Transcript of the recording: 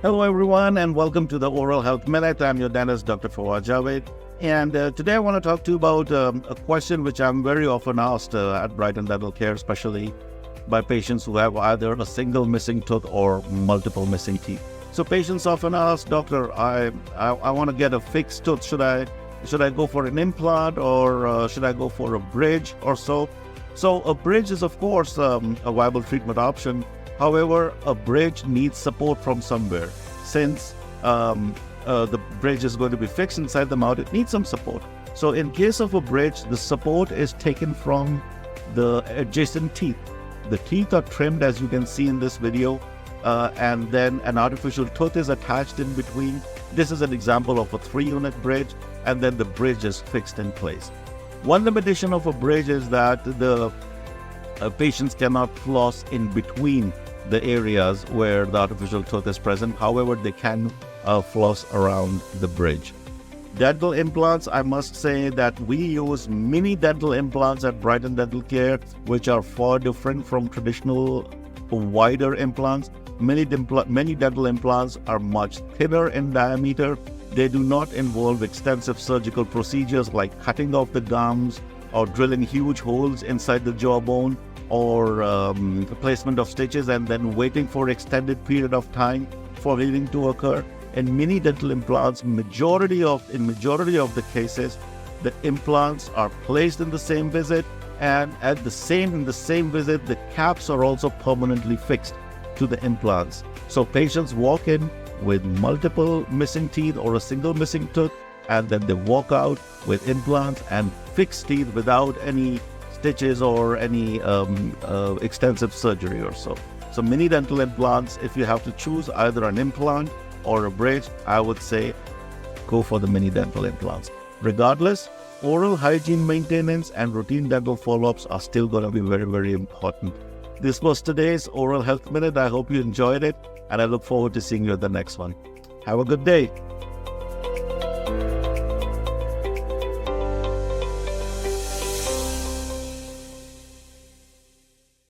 Hello, everyone, and welcome to the Oral Health Minute. I'm your dentist, Dr. Fawad Javed. And today I want to talk to you about a question which I'm very often asked at Brighton Dental Care, especially by patients who have either a single missing tooth or multiple missing teeth. So patients often ask, Doctor, I want to get a fixed tooth. Should I go for an implant or should I go for a bridge or so? So a bridge is, of course, a viable treatment option. However, a bridge needs support from somewhere. Since the bridge is going to be fixed inside the mouth, it needs some support. So in case of a bridge, the support is taken from the adjacent teeth. The teeth are trimmed, as you can see in this video, and then an artificial tooth is attached in between. This is an example of a 3-unit bridge, and then the bridge is fixed in place. One limitation of a bridge is that the patients cannot floss in between the areas where the artificial tooth is present. However, they can floss around the bridge. Dental implants, I must say that we use mini dental implants at Brighton Dental Care, which are far different from traditional wider implants. Many dental implants are much thinner in diameter. They do not involve extensive surgical procedures like cutting off the gums or drilling huge holes inside the jawbone, or placement of stitches and then waiting for extended period of time for healing to occur. In mini dental implants, in majority of the cases, the implants are placed in the same visit, and in the same visit, the caps are also permanently fixed to the implants. So patients walk in with multiple missing teeth or a single missing tooth, and then they walk out with implants and fixed teeth without any stitches or any extensive surgery or so. So mini dental implants, if you have to choose either an implant or a bridge, I would say go for the mini dental implants. Regardless, oral hygiene maintenance and routine dental follow-ups are still going to be very, very important. This was today's Oral Health Minute. I hope you enjoyed it, and I look forward to seeing you at the next one. Have a good day.